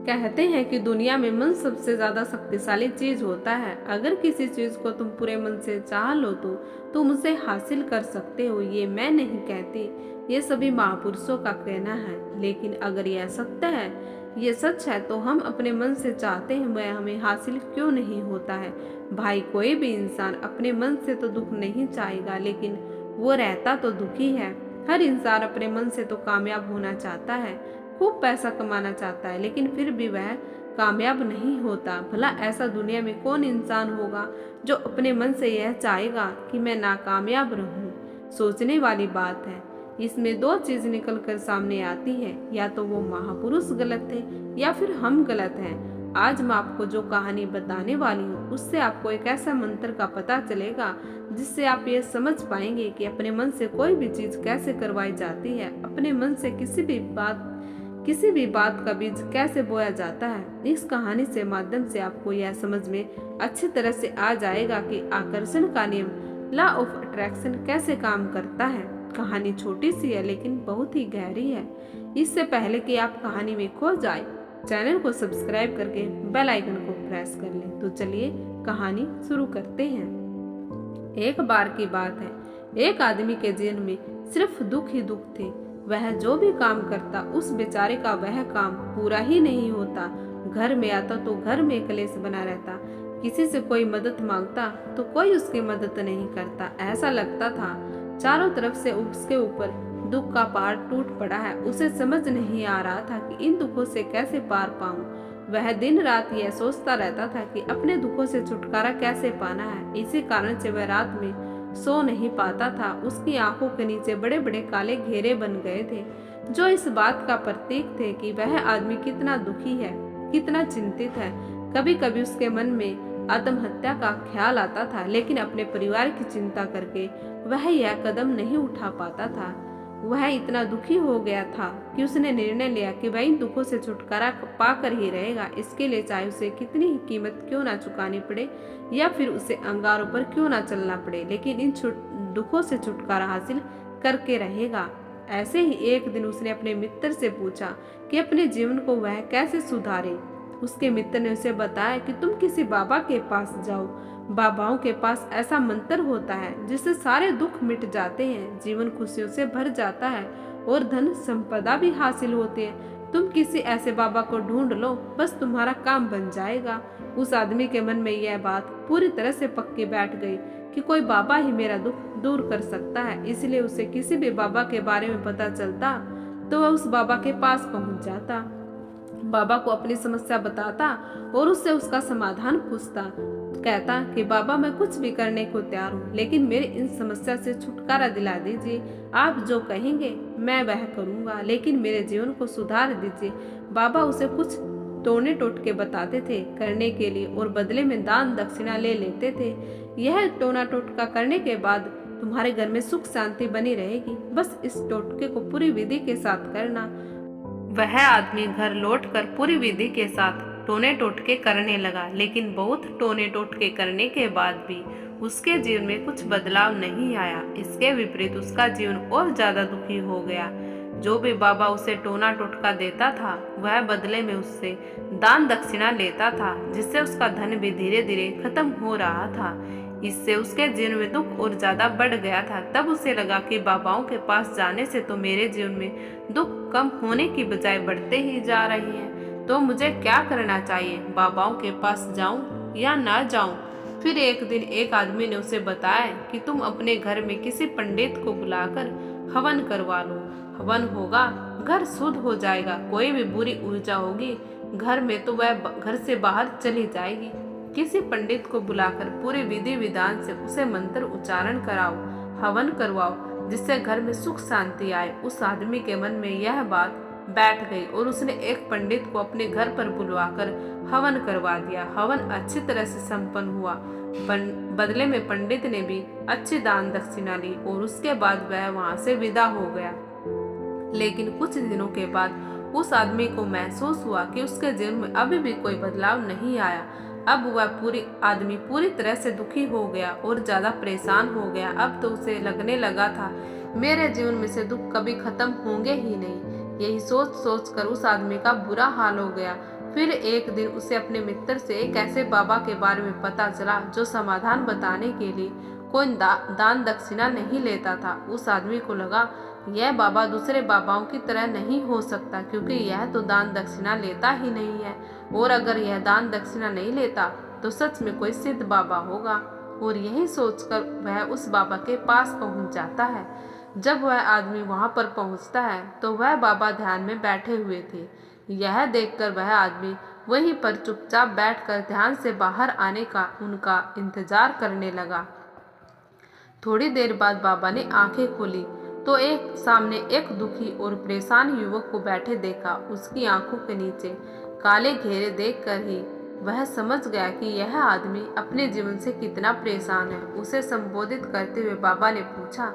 कहते हैं कि दुनिया में मन सबसे ज्यादा शक्तिशाली चीज होता है। अगर किसी चीज को तुम पूरे मन से चाह लो तो तुम उसे हासिल कर सकते हो। ये मैं नहीं कहती, ये सभी महापुरुषों का कहना है। लेकिन अगर यह सत्य है, ये सच है, तो हम अपने मन से चाहते हैं वह हमें हासिल क्यों नहीं होता है। भाई, कोई भी इंसान अपने मन से तो दुख नहीं चाहेगा, लेकिन वो रहता तो दुखी है। हर इंसान अपने मन से तो कामयाब होना चाहता है, खूब पैसा कमाना चाहता है, लेकिन फिर भी वह कामयाब नहीं होता। भला ऐसा दुनिया में कौन इंसान होगा जो अपने मन से यह चाहेगा कि मैं नाकामयाब रहूं। सोचने वाली बात है। इसमें दो चीज निकल कर सामने आती है, या तो वो महापुरुष गलत है या फिर हम गलत हैं। आज मैं आपको जो कहानी बताने वाली हूँ उससे आपको एक ऐसा मंत्र का पता चलेगा जिससे आप ये समझ पाएंगे कि अपने मन से कोई भी चीज कैसे करवाई जाती है। अपने मन से किसी भी बात का बीज कैसे बोया जाता है। इस कहानी से माध्यम से आपको यह समझ में अच्छी तरह से आ जाएगा कि आकर्षण का नियम, लॉ ऑफ अट्रैक्शन, कैसे काम करता है। कहानी छोटी सी है लेकिन बहुत ही गहरी है। इससे पहले कि आप कहानी में खो जाए, चैनल को सब्सक्राइब करके बेल आइकन को प्रेस कर लें। तो चलिए कहानी शुरू करते हैं। एक बार की बात है, एक आदमी के जीवन में सिर्फ दुख ही दुख थे। वह जो भी काम करता उस बेचारे का वह काम पूरा ही नहीं होता। घर में आता तो घर में कलेश बना रहता। किसी से कोई मदद मांगता तो कोई उसकी मदद नहीं करता। ऐसा लगता था चारों तरफ से उसके ऊपर दुख का पहाड़ टूट पड़ा है। उसे समझ नहीं आ रहा था कि इन दुखों से कैसे पार पाऊं। वह दिन रात यह सोचता रहता था कि अपने दुखों से छुटकारा कैसे पाना है। इसी कारण से वह रात में सो नहीं पाता था। उसकी आंखों के नीचे बड़े बड़े काले घेरे बन गए थे, जो इस बात का प्रतीक थे कि वह आदमी कितना दुखी है, कितना चिंतित है। कभी कभी उसके मन में आत्महत्या का ख्याल आता था, लेकिन अपने परिवार की चिंता करके वह यह कदम नहीं उठा पाता था। वह इतना दुखी हो गया था कि उसने निर्णय लिया कि वह इन दुखों से छुटकारा पाकर ही रहेगा। इसके लिए चाहे उसे कितनी ही कीमत क्यों ना चुकानी पड़े या फिर उसे अंगारों पर क्यों ना चलना पड़े, लेकिन इन दुखों से छुटकारा हासिल करके रहेगा। ऐसे ही एक दिन उसने अपने मित्र से पूछा कि अपने जीवन को वह कैसे सुधारे। उसके मित्र ने उसे बताया कि तुम किसी बाबा के पास जाओ। बाबाओं के पास ऐसा मंत्र होता है जिससे सारे दुख मिट जाते हैं, जीवन खुशियों से भर जाता है और धन संपदा भी हासिल होती है। तुम किसी ऐसे बाबा को ढूंढ लो, बस तुम्हारा काम बन जाएगा। उस आदमी के मन में यह बात पूरी तरह से पक्की बैठ गई कि कोई बाबा ही मेरा दुख दूर कर सकता है। इसलिए उसे किसी भी बाबा के बारे में पता चलता तो वह उस बाबा के पास पहुंच जाता, बाबा को अपनी समस्या बताता और उससे उसका समाधान पूछता। कहता कि बाबा, मैं कुछ भी करने को तैयार हूँ, लेकिन मेरी इन समस्या से छुटकारा दिला दीजिए। आप जो कहेंगे मैं वह करूँगा, लेकिन मेरे जीवन को सुधार दीजिए। बाबा उसे कुछ टोने टोटके बताते थे करने के लिए और बदले में दान दक्षिणा ले लेते थे। यह टोना टोटका करने के बाद तुम्हारे घर में सुख शांति बनी रहेगी, बस इस टोटके को पूरी विधि के साथ करना। वह आदमी घर लौटकर पूरी विधि के साथ टोने टोटके करने लगा, लेकिन बहुत टोने टोटके करने के बाद भी उसके जीवन में कुछ बदलाव नहीं आया। इसके विपरीत उसका जीवन और ज्यादा दुखी हो गया। जो भी बाबा उसे टोना टोटका देता था वह बदले में उससे दान दक्षिणा लेता था, जिससे उसका धन भी धीरे धीरे खत्म हो रहा था। इससे उसके जीवन में दुख और ज्यादा बढ़ गया था। तब उसे लगा कि बाबाओं के पास जाने से तो मेरे जीवन में दुख कम होने की बजाय बढ़ते ही जा रहे हैं। तो मुझे क्या करना चाहिए, बाबाओं के पास जाऊं या ना जाऊं? फिर एक दिन एक आदमी ने उसे बताया कि तुम अपने घर में किसी पंडित को बुलाकर हवन करवा लो। हवन होगा, घर शुद्ध हो जाएगा। कोई भी बुरी ऊर्जा होगी घर में तो वह घर से बाहर चली जाएगी। किसी पंडित को बुलाकर पूरे विधि विधान से उसे मंत्र उच्चारण कराओ, हवन करवाओ, जिससे घर में सुख शांति आए। उस आदमी के मन में यह बात बैठ गई और उसने एक पंडित को अपने घर पर बुलवाकर हवन करवा दिया। हवन अच्छी तरह से संपन्न हुआ। बदले में पंडित ने भी अच्छी दान दक्षिणा ली और उसके बाद वह वहां से विदा हो गया। लेकिन कुछ दिनों के बाद उस आदमी को महसूस हुआ कि उसके जीवन में अभी भी कोई बदलाव नहीं आया। अब वह पूरी तरह से दुखी हो गया और ज्यादा परेशान हो गया। अब तो उसे लगने लगा था मेरे जीवन में से दुख कभी खत्म होंगे ही नहीं। यही सोच सोच कर उस आदमी का बुरा हाल हो गया। फिर एक दिन उसे अपने मित्र से एक ऐसे बाबा के बारे में पता चला जो समाधान बताने के लिए कोई दान दक्षिणा नहीं लेता था। उस आदमी को लगा यह बाबा दूसरे बाबाओं की तरह नहीं हो सकता, क्योंकि यह तो दान दक्षिणा लेता ही नहीं है, और अगर यह दान दक्षिणा नहीं लेता तो सच में कोई सिद्ध बाबा होगा। और यही सोचकर वह उस बाबा के पास पहुंच जाता है। जब वह आदमी वहां पर पहुंचता है तो वह बाबा ध्यान में बैठे हुए थे। यह देखकर वह आदमी वहीं पर चुपचाप बैठकर ध्यान से बाहर आने का उनका इंतजार करने लगा। थोड़ी देर बाद बाबा ने आंखें खोली तो एक सामने एक दुखी और परेशान युवक को बैठे देखा। उसकी आंखों के नीचे काले घेरे देखकर ही वह समझ गया कि यह आदमी अपने जीवन से कितना परेशान है। उसे संबोधित करते हुए बाबा ने पूछा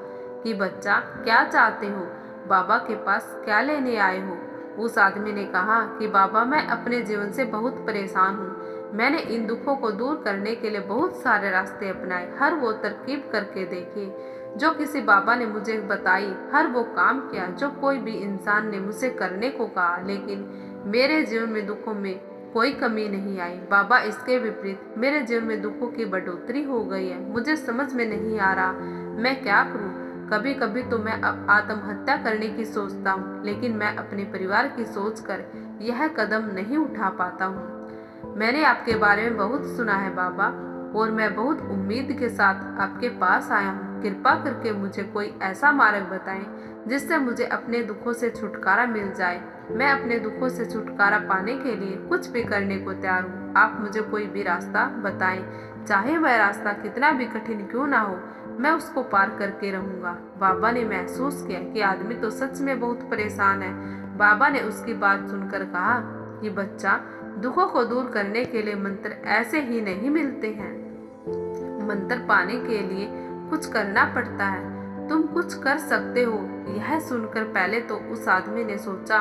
कि बच्चा, क्या चाहते हो? बाबा के पास क्या लेने आए हो? उस आदमी ने कहा कि बाबा, मैं अपने जीवन से बहुत परेशान हूँ। मैंने इन दुखों को दूर करने के लिए बहुत सारे रास्ते अपनाए, हर वो तरकीब करके देखे जो किसी बाबा ने मुझे बताई, हर वो काम किया जो कोई भी इंसान ने मुझसे करने को कहा, लेकिन मेरे जीवन में दुखों में कोई कमी नहीं आई। बाबा, इसके विपरीत मेरे जीवन में दुखों की बढ़ोतरी हो गई है। मुझे समझ में नहीं आ रहा मैं क्या करूं। कभी कभी तो मैं आत्महत्या करने की सोचता हूं, लेकिन मैं अपने परिवार की सोचकर यह कदम नहीं उठा पाता हूं। मैंने आपके बारे में बहुत सुना है बाबा, और मैं बहुत उम्मीद के साथ आपके पास आया हूँ। कृपा करके मुझे कोई ऐसा मार्ग बताएं जिससे मुझे अपने दुखों से छुटकारा मिल जाए। मैं अपने दुखों से छुटकारा पाने के लिए कुछ भी करने को तैयार हूँ। आप मुझे कोई भी रास्ता बताएं, चाहे वह रास्ता कितना भी कठिन क्यों ना हो, मैं उसको पार करके रहूंगा। बाबा ने महसूस किया कि आदमी तो सच में बहुत परेशान है। बाबा ने उसकी बात सुनकर कहा कि बच्चा, दुखों को दूर करने के लिए मंत्र ऐसे ही नहीं मिलते हैं। मंत्र पाने के लिए कुछ करना पड़ता है। तुम कुछ कर सकते हो। यह सुनकर पहले तो उस आदमी ने सोचा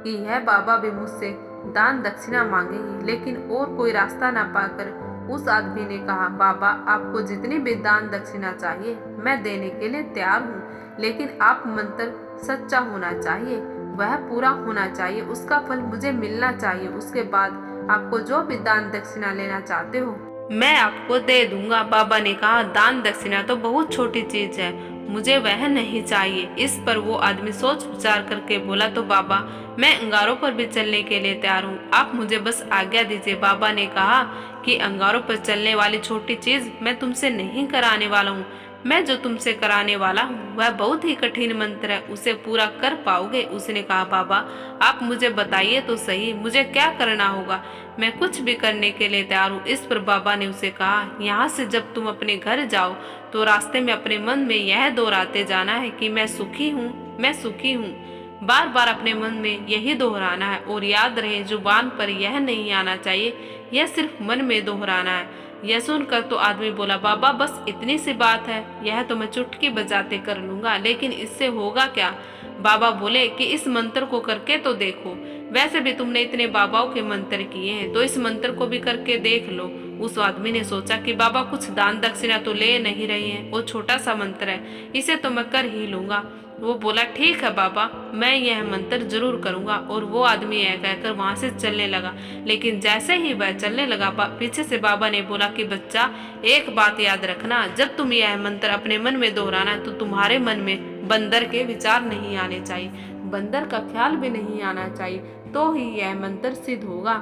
कि यह बाबा भी मुझसे दान दक्षिणा मांगेंगे, लेकिन और कोई रास्ता न पाकर उस आदमी ने कहा, बाबा, आपको जितनी भी दान दक्षिणा चाहिए मैं देने के लिए तैयार हूँ, लेकिन आप मंत्र सच्चा होना चाहिए, वह पूरा होना चाहिए, उसका फल मुझे मिलना चाहिए। उसके बाद आपको जो भी दान दक्षिणा लेना चाहते हो मैं आपको दे दूंगा। बाबा ने कहा, दान दक्षिणा तो बहुत छोटी चीज है, मुझे वह नहीं चाहिए। इस पर वो आदमी सोच विचार करके बोला, तो बाबा, मैं अंगारों पर भी चलने के लिए तैयार हूँ, आप मुझे बस आज्ञा दीजिए। बाबा ने कहा कि अंगारों पर चलने वाली छोटी चीज मैं तुमसे नहीं कराने वाला हूँ। मैं जो तुमसे कराने वाला हूँ वह बहुत ही कठिन मंत्र है, उसे पूरा कर पाओगे? उसने कहा, बाबा, आप मुझे बताइए तो सही, मुझे क्या करना होगा? मैं कुछ भी करने के लिए तैयार हूँ। इस पर बाबा ने उसे कहा, यहाँ से जब तुम अपने घर जाओ तो रास्ते में अपने मन में यह दोहराते जाना है कि मैं सुखी हूँ, मैं सुखी हूँ। बार बार अपने मन में यही दोहराना है, और याद रहे जुबान पर यह नहीं आना चाहिए, यह सिर्फ मन में दोहराना है। यह सुनकर तो आदमी बोला, बाबा, बस इतनी सी बात है, यह तो मैं चुटकी बजाते कर लूंगा, लेकिन इससे होगा क्या? बाबा बोले कि इस मंत्र को करके तो देखो, वैसे भी तुमने इतने बाबाओं के मंत्र किए हैं, तो इस मंत्र को भी करके देख लो। उस आदमी ने सोचा कि बाबा कुछ दान दक्षिणा तो ले नहीं रहे हैं, वो छोटा सा मंत्र है, इसे तो मैं कर ही लूंगा। वो बोला, ठीक है बाबा, मैं यह मंत्र जरूर करूंगा। और वो आदमी यह कहकर वहां से चलने लगा। लेकिन जैसे ही वह चलने लगा, पीछे से बाबा ने बोला कि बच्चा, एक बात याद रखना, जब तुम यह मंत्र अपने मन में दोहराना तो तुम्हारे मन में बंदर के विचार नहीं आने चाहिए, बंदर का ख्याल भी नहीं आना चाहिए, तो ही यह मंत्र सिद्ध होगा।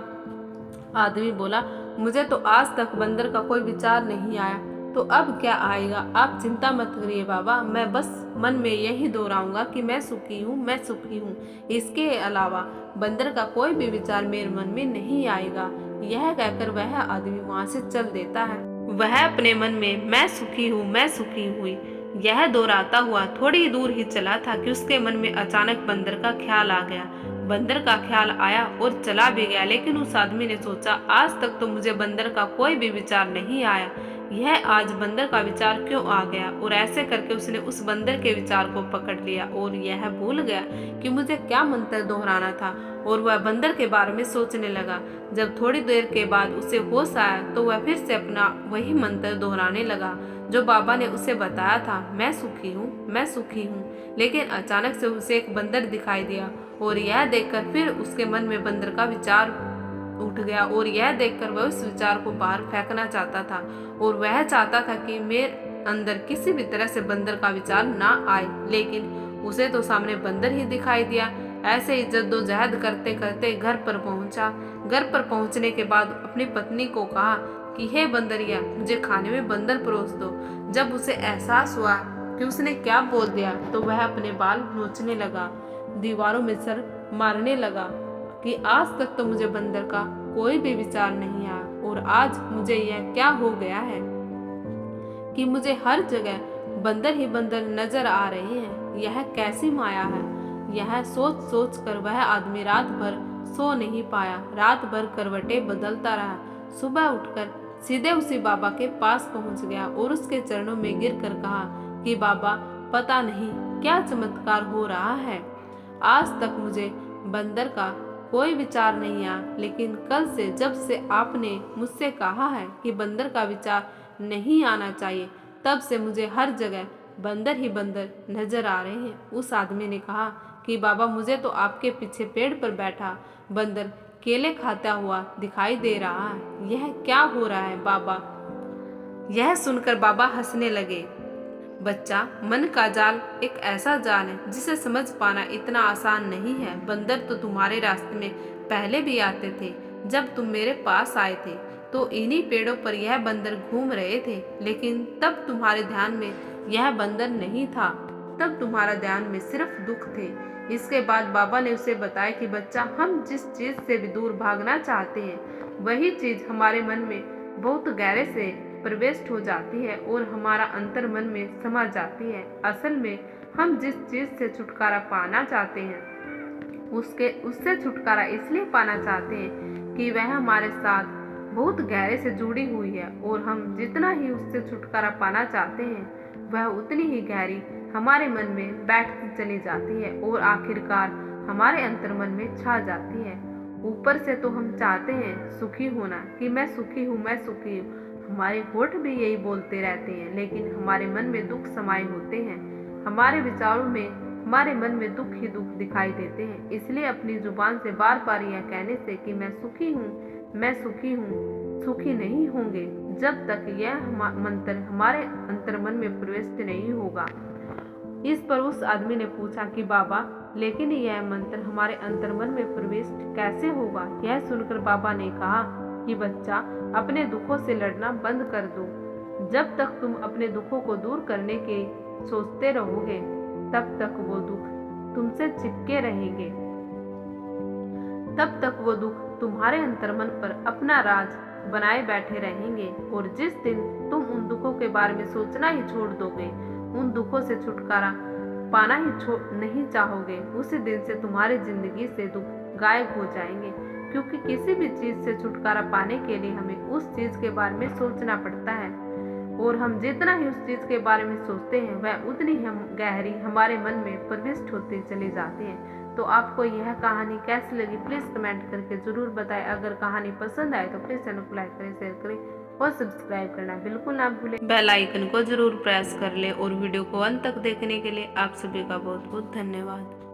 आदमी बोला, मुझे तो आज तक बंदर का कोई विचार नहीं आया, तो अब क्या आएगा? आप चिंता मत करिए बाबा, मैं बस मन में यही दोहराऊंगा कि मैं सुखी हूँ, मैं सुखी हूँ। इसके अलावा बंदर का कोई भी विचार मेरे मन में नहीं आएगा। यह कहकर वह आदमी वहाँ से चल देता है। वह अपने मन में मैं सुखी हूँ, मैं सुखी हुई यह दोहराता हुआ थोड़ी दूर ही चला था कि उसके मन में अचानक बंदर का ख्याल आ गया। बंदर का ख्याल आया और चला भी गया, लेकिन उस आदमी ने सोचा, आज तक तो मुझे बंदर का कोई भी विचार नहीं आया, यह आज बंदर का विचार क्यों आ गया? और ऐसे करके उसने उस बंदर के विचार को पकड़ लिया और यह भूल गया कि मुझे क्या मंत्र दोहराना था, और वह बंदर के बारे में सोचने लगा। जब थोड़ी देर के बाद उसे होश आया तो वह फिर से अपना वही मंत्र दोहराने लगा जो बाबा ने उसे बताया था, मैं सुखी हूँ, मैं सुखी हूँ। लेकिन अचानक से उसे एक बंदर दिखाई दिया, और यह देखकर फिर उसके मन में बंदर का विचार उठ गया और यह देखकर वह उस विचार को बाहर फेंकना चाहता था और वह चाहता था कि मेरे अंदर किसी भी तरह से बंदर का विचार ना आए, लेकिन उसे तो सामने बंदर ही दिखाई दिया। ऐसे ही जद्दोजहद करते करते घर पर पहुंचा। घर पर पहुंचने के बाद अपनी पत्नी को कहा कि हे बंदरिया, मुझे खाने में बंदर परोस दो। जब उसे एहसास हुआ कि उसने क्या बोल दिया तो वह अपने बाल नोचने लगा, दीवारों में सर मारने लगा कि आज तक तो मुझे बंदर का कोई भी विचार नहीं आया और आज मुझे यह क्या हो गया है कि मुझे हर जगह बंदर ही बंदर नजर आ रहे हैं। यह कैसी माया है। यह सोच सोच कर वह आदमी रात भर सो नहीं पाया। रात भर करवटें बदलता रहा। सुबह उठकर सीधे उसी बाबा के पास पहुंच गया और उसके चरणों में गिरकर कहा कि बाबा, पता नहीं क्या चमत्कार हो रहा है। आज तक मुझे बंदर का कोई विचार नहीं आया, लेकिन कल से जब से आपने मुझसे कहा है कि बंदर का विचार नहीं आना चाहिए, तब से मुझे हर जगह बंदर ही बंदर नजर आ रहे हैं। उस आदमी ने कहा कि बाबा, मुझे तो आपके पीछे पेड़ पर बैठा बंदर केले खाता हुआ दिखाई दे रहा है। यह क्या हो रहा है बाबा? यह सुनकर बाबा हंसने लगे। बच्चा, मन का जाल एक ऐसा जाल है जिसे समझ पाना इतना आसान नहीं है। बंदर तो तुम्हारे रास्ते में पहले भी आते थे। जब तुम मेरे पास आए थे तो इन्हीं पेड़ों पर यह बंदर घूम रहे थे, लेकिन तब तुम्हारे ध्यान में यह बंदर नहीं था। तब तुम्हारा ध्यान में सिर्फ दुख थे। इसके बाद बाबा ने उसे बताया कि बच्चा, हम जिस चीज से भी दूर भागना चाहते हैं वही चीज हमारे मन में बहुत गहरे से प्रवेश हो जाती है और हमारा अंतर मन में समा जाती है। असल में हम जिस चीज से छुटकारा पाना चाहते हैं उससे छुटकारा इसलिए पाना चाहते हैं कि वह हमारे साथ बहुत गहरे से जुड़ी हुई है और हम जितना ही उससे छुटकारा पाना चाहते हैं वह उतनी ही गहरी हमारे मन में बैठती चली जाती है और आखिरकार हमारे अंतर मन में छा जाती है। ऊपर से तो हम चाहते हैं सुखी होना कि मैं सुखी हूँ, मैं सुखी हूँ। हमारे होठ भी यही बोलते रहते हैं, लेकिन हमारे मन में दुख समाये होते हैं। हमारे विचारों में हमारे मन में दुख ही दुख दिखाई देते हैं। इसलिए अपनी जुबान से बार बार यह कहने से कि मैं सुखी हूँ, मैं सुखी हूँ, सुखी नहीं होंगे जब तक यह मंत्र हमारे अंतर्मन में प्रविष्ट नहीं होगा। इस पर उस आदमी ने पूछा कि बाबा, लेकिन यह मंत्र हमारे अंतर्मन में प्रविष्ट कैसे होगा? यह सुनकर बाबा ने कहा कि बच्चा, अपने दुखों से लड़ना बंद कर दो। जब तक तुम अपने दुखों को दूर करने के सोचते रहोगे तब तक वो दुख तुमसे चिपके रहेंगे। तब तक वो दुख तुम्हारे अंतर्मन पर अपना राज बनाए बैठे रहेंगे और जिस दिन तुम उन दुखों के बारे में सोचना ही छोड़ दोगे, उन दुखों से छुटकारा पाना ही नहीं चाहोगे, उसी दिन से तुम्हारी जिंदगी से दुख गायब हो जाएंगे। क्योंकि किसी भी चीज से छुटकारा पाने के लिए हमें उस चीज के बारे में सोचना पड़ता है और हम जितना ही उस चीज के बारे में सोचते हैं वह उतनी हम गहरी हमारे मन में प्रविष्ट होती चली जाती है। तो आपको यह कहानी कैसी लगी प्लीज कमेंट करके जरूर बताएं। अगर कहानी पसंद आए तो प्लीज चैनल को लाइक करें, शेयर करें और सब्सक्राइब करना बिल्कुल ना भूलें। बेल आइकन को जरूर प्रेस कर ले और वीडियो को अंत तक देखने के लिए आप सभी का बहुत बहुत धन्यवाद।